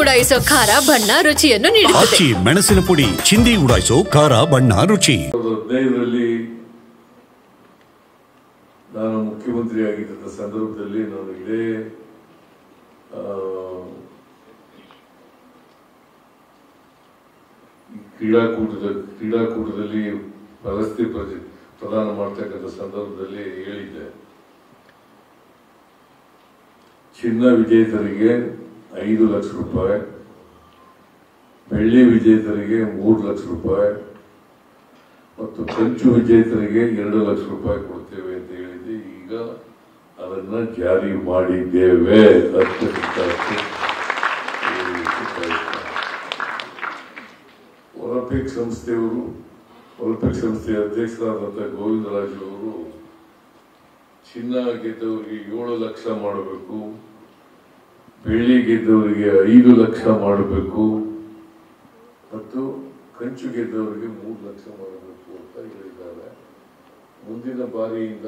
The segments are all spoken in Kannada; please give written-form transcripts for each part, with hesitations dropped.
ಉಡಾಯಿಸೋ ಖಾರ ಬಣ್ಣ ರುಚಿಯನ್ನು ನೀಡುತ್ತದೆ. ಮೆಣಸಿನ ಪುಡಿ ಚಿಂದಿ ಉಡಾಯಿಸೋ ಖಾರ ಬಣ್ಣ ರುಚಿ. 2015ರಲ್ಲಿ ನಾನು ಮುಖ್ಯಮಂತ್ರಿ ಆಗಿದ್ದ ಸಂದರ್ಭದಲ್ಲಿ ನಾನು ಇದೇ ಕ್ರೀಡಾಕೂಟದಲ್ಲಿ ಪ್ರಶಸ್ತಿ ಪ್ರದಾನ ಮಾಡ್ತಕ್ಕಂಥ ಸಂದರ್ಭದಲ್ಲಿ ಹೇಳಿದ್ದೆ, ಚಿನ್ನ ವಿಜೇತರಿಗೆ 5 ಲಕ್ಷ ರೂಪಾಯಿ, ಬೆಳ್ಳಿ ವಿಜೇತರಿಗೆ 3 ಲಕ್ಷ ರೂಪಾಯಿ ಮತ್ತು ಕಂಚು ವಿಜೇತರಿಗೆ 2 ಲಕ್ಷ ರೂಪಾಯಿ ಕೊಡ್ತೇವೆ ಅಂತ ಹೇಳಿದ್ದೆ. ಈಗ ಅದನ್ನ ಜಾರಿ ಮಾಡಿದ್ದೇವೆ. ಒಲಿಂಪಿಕ್ ಸಂಸ್ಥೆಯ ಅಧ್ಯಕ್ಷರಾದಂತಹ ಗೋವಿಂದರಾಜು ಅವರು ಚಿನ್ನ ಗೆದ್ದವರಿಗೆ 7 ಲಕ್ಷ ಮಾಡಬೇಕು, ಬೆಳ್ಳಿ ಗೆದ್ದವರಿಗೆ 5 ಲಕ್ಷ ಮಾಡಬೇಕು ಮತ್ತು ಕಂಚು ಗೆದ್ದವರಿಗೆ 3 ಲಕ್ಷ ಮಾಡಬೇಕು ಅಂತ ಹೇಳಿದ್ದಾರೆ. ಮುಂದಿನ ಬಾರಿಯಿಂದ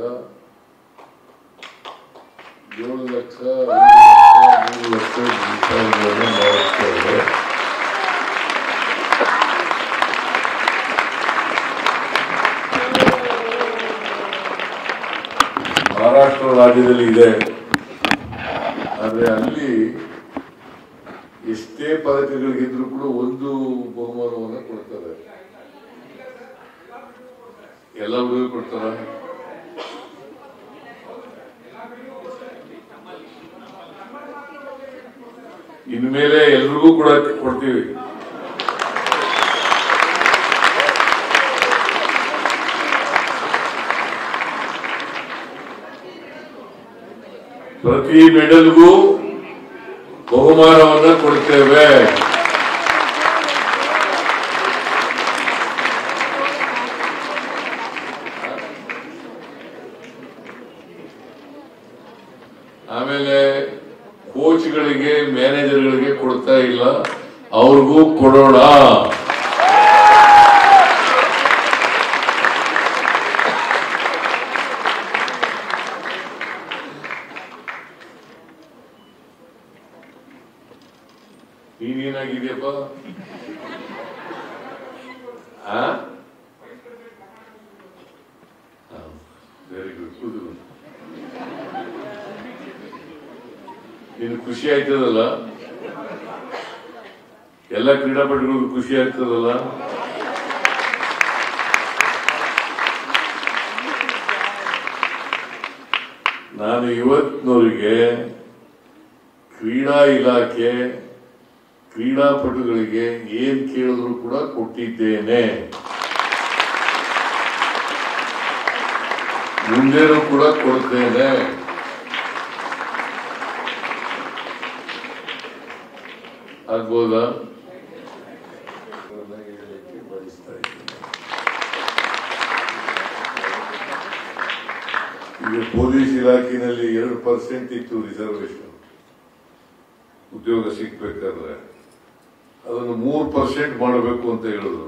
7 ಲಕ್ಷ 5 ಲಕ್ಷ 3 ಲಕ್ಷ ಮಾಡುತ್ತೇವೆ. ಮಹಾರಾಷ್ಟ್ರ ರಾಜ್ಯದಲ್ಲಿ ಇದೆ, ಆದ್ರೆ ಅಲ್ಲಿ ಎಷ್ಟೇ ಪದಕಗಳಿಗಿದ್ರು ಕೂಡ ಒಂದು ಬಹುಮಾನವನ್ನ ಕೊಡ್ತಾರೆ. ಎಲ್ಲ ಹುಡುಗರು ಕೊಡ್ತಾರ? ಇನ್ಮೇಲೆ ಎಲ್ರಿಗೂ ಕೂಡ ಕೊಡ್ತೀವಿ. ಪ್ರತಿ ಮೆಡಲ್ಗೂ ಬಹುಮಾನವನ್ನ ಕೊಡ್ತೇವೆ. ಆಮೇಲೆ ಕೋಚ್ಗಳಿಗೆ ಮ್ಯಾನೇಜರ್ಗಳಿಗೆ ಕೊಡ್ತಾ ಇಲ್ಲ, ಅವ್ರಿಗೂ ಕೊಡೋಣ. ನೀನೇನಾಗಿದೆಯಪ್ಪ? Very good. ಕೂದು. ನೀನು ಖುಷಿ ಆಯ್ತದಲ್ಲ? ಎಲ್ಲ ಕ್ರೀಡಾಪಟುಗಳಿಗೂ ಖುಷಿ ಆಗ್ತದಲ್ಲ? ನಾನು ಇವತ್ತಿನವರಿಗೆ ಕ್ರೀಡಾ ಇಲಾಖೆ ಕ್ರೀಡಾಪಟುಗಳಿಗೆ ಏನ್ ಕೇಳಿದ್ರು ಕೂಡ ಕೊಟ್ಟಿದ್ದೇನೆ. ಮುಂದೇನೂ ಕೂಡ ಕೊಡ್ತೇನೆ. ಆಗ್ಬೋದಾ? ಈಗ ಪೊಲೀಸ್ ಇಲಾಖೆಯಲ್ಲಿ 2% ಇತ್ತು ರಿಸರ್ವೇಶನ್ ಉದ್ಯೋಗ ಸಿಗ್ಬೇಕಾದ್ರೆ, ಅದನ್ನು 3% ಮಾಡಬೇಕು ಅಂತ ಹೇಳಿದ್ರು.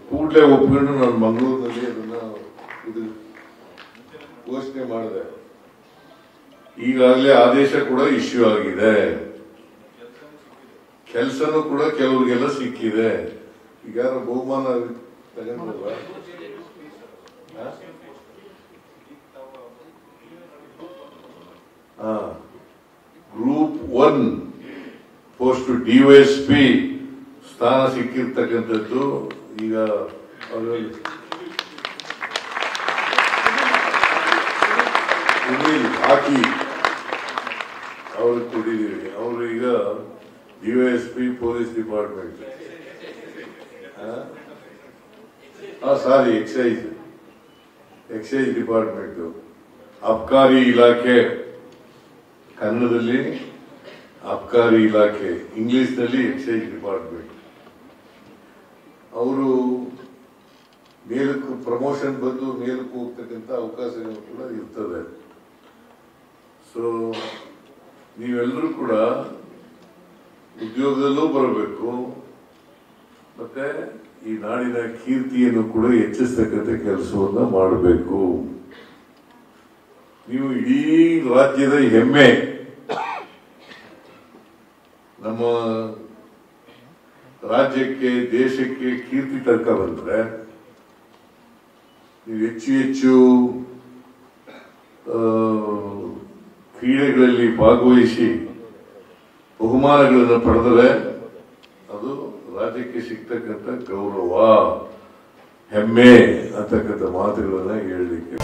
ಕೂಡಲೇ ಒಪ್ಪಿಕೊಂಡು ನಾನು ಮಂಗಳೂರಿನಲ್ಲಿ ಅದನ್ನ ಘೋಷಣೆ ಮಾಡಿದೆ. ಈಗಾಗಲೇ ಆದೇಶ ಕೂಡ ಇಶ್ಯೂ ಆಗಿದೆ. ಕೆಲಸನೂ ಕೂಡ ಕೆಲವರಿಗೆಲ್ಲ ಸಿಕ್ಕಿದೆ. ಈಗ ಬಹುಮಾನ ತಗೊಂಡ್ರಲ್ಲ, ಗ್ರೂಪ್ 1 ಪೋಸ್ಟ್ DOSP ಸ್ಥಾನ ಸಿಕ್ಕಿರ್ತಕ್ಕಂಥದ್ದು ಈಗ ಹಾಕಿ ಅವ್ರಿಗೆ ಕೊಟ್ಟಿದ್ದೀವಿ. ಅವರು ಈಗ DOSP ಪೊಲೀಸ್ ಡಿಪಾರ್ಟ್ಮೆಂಟ್, ಸಾರಿ ಎಕ್ಸೈಸ್ ಡಿಪಾರ್ಟ್ಮೆಂಟ್, ಅಬ್ಕಾರಿ ಇಲಾಖೆ, ಕನ್ನಡದಲ್ಲಿ ಅಬ್ಕಾರಿ ಇಲಾಖೆ, ಇಂಗ್ಲಿಷ್ನಲ್ಲಿ ಎಕ್ಸೈಸ್ ಡಿಪಾರ್ಟ್ಮೆಂಟ್. ಅವರು ಮೇಲಕ್ಕೂ ಪ್ರಮೋಷನ್ ಬಂದು ಮೇಲಕ್ಕೂ ಹೋಗ್ತಕ್ಕಂಥ ಅವಕಾಶಗಳು ಕೂಡ ಇರ್ತದೆ. ಸೊ ನೀವೆಲ್ಲರೂ ಕೂಡ ಉದ್ಯೋಗದಲ್ಲೂ ಬರಬೇಕು, ಮತ್ತೆ ಈ ನಾಡಿನ ಕೀರ್ತಿಯನ್ನು ಕೂಡ ಹೆಚ್ಚಿಸ್ತಕ್ಕಂಥ ಕೆಲಸವನ್ನ ಮಾಡಬೇಕು. ನೀವು ಇಡೀ ರಾಜ್ಯದ ಹೆಮ್ಮೆ. ನಮ್ಮ ನಮ್ಮ ರಾಜ್ಯಕ್ಕೆ ದೇಶಕ್ಕೆ ಕೀರ್ತಿ ತರ್ಕ ಬಂದ್ರೆ ನೀವು ಹೆಚ್ಚು ಹೆಚ್ಚು ಕ್ರೀಡೆಗಳಲ್ಲಿ ಭಾಗವಹಿಸಿ ಬಹುಮಾನಗಳನ್ನು ಪಡೆದರೆ ಅದು ರಾಜ್ಯಕ್ಕೆ ಸಿಗ್ತಕ್ಕಂಥ ಗೌರವ, ಹೆಮ್ಮೆ ಅಂತಕ್ಕಂಥ ಮಾತುಗಳನ್ನ ಹೇಳಲಿಕ್ಕೆ